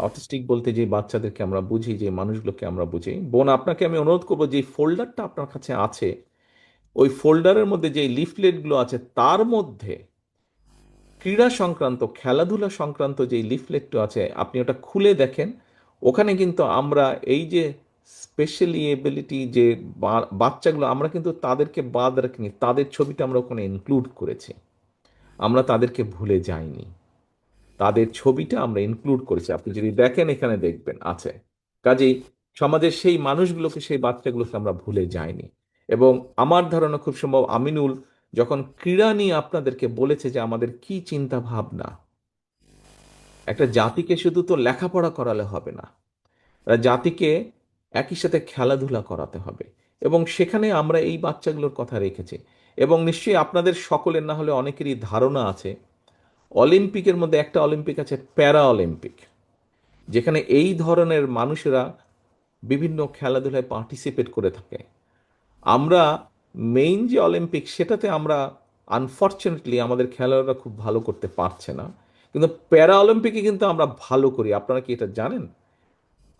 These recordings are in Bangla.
অটিস্টিক বলতে যে বাচ্চাদেরকে আমরা বুঝি, যে মানুষগুলোকে আমরা বুঝি। বোন, আপনাকে আমি অনুরোধ করবো, যে ফোল্ডারটা আপনার কাছে আছে, ওই ফোল্ডারের মধ্যে যে লিফলেটগুলো আছে তার মধ্যে ক্রীড়া সংক্রান্ত, খেলাধুলা সংক্রান্ত যে লিফলেটটা আছে, আপনি ওটা খুলে দেখেন। ওখানে কিন্তু আমরা এই যে স্পেশালি এবিলিটি যে বাচ্চাগুলো, আমরা কিন্তু তাদেরকে বাদ রাখিনি, তাদের ছবিটা আমরা ওখানে ইনক্লুড করেছি। আমরা তাদেরকে ভুলে যাইনি, তাদের ছবিটা আমরা ইনক্লুড করেছি। আপনি যদি দেখেন, এখানে দেখবেন আছে। কাজেই সমাজের সেই মানুষগুলোকে, সেই বাচ্চাগুলোকে আমরা ভুলে যাইনি। এবং আমার ধারণা খুব সম্ভব আমিনুল যখন ক্রীড়া নিয়ে আপনাদেরকে বলেছে যে আমাদের কি চিন্তা ভাবনা, একটা জাতিকে শুধু তো লেখাপড়া করালে হবে না, জাতিকে একই সাথে খেলাধুলা করাতে হবে। এবং সেখানে আমরা এই বাচ্চাগুলোর কথা রেখেছি। এবং নিশ্চয়ই আপনাদের সকলের, না হলে অনেকেরই ধারণা আছে, অলিম্পিকের মধ্যে একটা অলিম্পিক আছে প্যারা অলিম্পিক, যেখানে এই ধরনের মানুষেরা বিভিন্ন খেলাধুলায় পার্টিসিপেট করে থাকে। আমরা মেইন যে অলিম্পিক, সেটাতে আমরা আনফর্চুনেটলি আমাদের খেলোয়াড়রা খুব ভালো করতে পারছে না, কিন্তু প্যারা অলিম্পিকে কিন্তু আমরা ভালো করি। আপনারা কি এটা জানেন?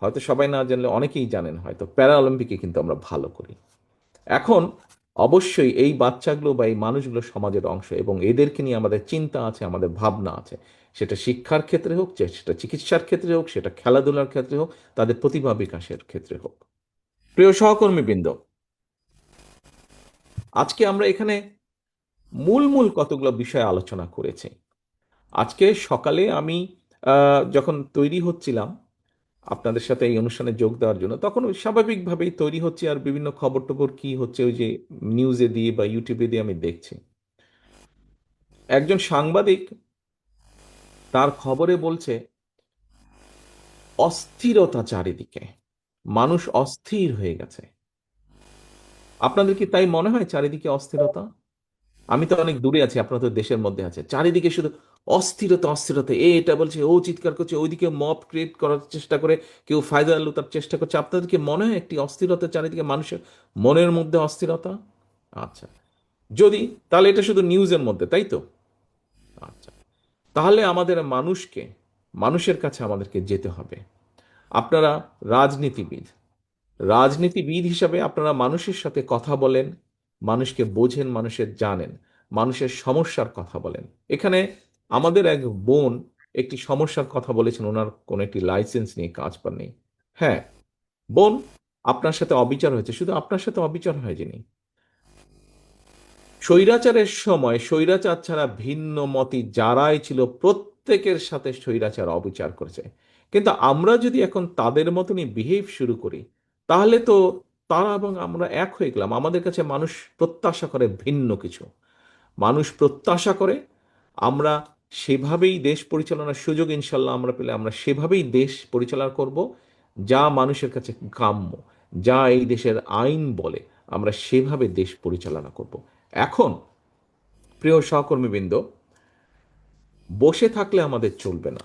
হয়তো সবাই না জানলে অনেকেই জানেন, হয়তো প্যারা অলিম্পিকে কিন্তু আমরা ভালো করি। এখন অবশ্যই এই বাচ্চাগুলো বা এই মানুষগুলো সমাজের অংশ, এবং এদেরকে নিয়ে আমাদের চিন্তা আছে, আমাদের ভাবনা আছে। সেটা শিক্ষার ক্ষেত্রে হোক, সেটা চিকিৎসার ক্ষেত্রে হোক, সেটা খেলাধুলার ক্ষেত্রে হোক, তাদের প্রতিভা বিকাশের ক্ষেত্রে হোক। প্রিয় সহকর্মীবৃন্দ, আজকে আমরা এখানে মূল মূল কতগুলো বিষয় আলোচনা করেছি। আজকে সকালে আমি যখন তৈরি হচ্ছিলাম আপনাদের সাথে এই অনুষ্ঠানে যোগ দেওয়ার জন্য, তখন ওই স্বাভাবিকভাবেই তৈরি হচ্ছে, আর বিভিন্ন খবর টবর কি হচ্ছে ওই যে নিউজে দিয়ে বা ইউটিউবে দিয়ে আমি দেখছি। একজন সাংবাদিক তার খবরে বলছে অস্থিরতা চারিদিকে, মানুষ অস্থির হয়ে গেছে। আপনাদের কি তাই মনে হয় চারিদিকে অস্থিরতা? আমি তো অনেক দূরে আছি, আপনারা তো দেশের মধ্যে আছে, চারিদিকে শুধু অস্থিরতা অস্থিরতা, এটা বলছে, ও চিৎকার করছে, ওইদিকে মব ক্রিয়েট করার চেষ্টা করে, কেউ ফায়দা লুটার চেষ্টা করছে। আপনাদের কি মনে হয় একটি অস্থিরতা চারিদিকে, মানুষের মনের মধ্যে অস্থিরতা? আচ্ছা, যদি তাহলে এটা শুধু নিউজের মধ্যে, তাই তো? আচ্ছা, তাহলে আমাদের মানুষের কাছে আমাদেরকে যেতে হবে। আপনারা রাজনীতিবিদ, রাজনীতিবিদ হিসাবে আপনারা মানুষের সাথে কথা বলেন, মানুষকে বোঝেন, মানুষের জানেন, মানুষের সমস্যার কথা বলেন। এখানে আমাদের এক বোন একটি সমস্যার কথা বলেছেন, ওনার কোন একটি লাইসেন্স নিয়ে কাজ পাননি। হ্যাঁ বোন, আপনার সাথে অবিচার হয়েছে, শুধু আপনার সাথে অবিচার হয়নি, স্বৈরাচারের সময় স্বৈরাচার ছাড়া ভিন্ন মতি যারাই ছিল প্রত্যেকের সাথে স্বৈরাচার অবিচার করেছে। কিন্তু আমরা যদি এখন তাদের মতনই বিহেভ শুরু করি, তাহলে তো তারা এবং আমরা এক হয়ে গেলাম। আমাদের কাছে মানুষ প্রত্যাশা করে ভিন্ন কিছু। মানুষ প্রত্যাশা করে আমরা সেভাবেই দেশ পরিচালনার সুযোগ ইনশাল্লাহ আমরা পেলে আমরা সেভাবেই দেশ পরিচালনা করব, যা মানুষের কাছে কাম্য, যা এই দেশের আইন বলে, আমরা সেভাবে দেশ পরিচালনা করব। এখন প্রিয় সহকর্মীবৃন্দ, বসে থাকলে আমাদের চলবে না।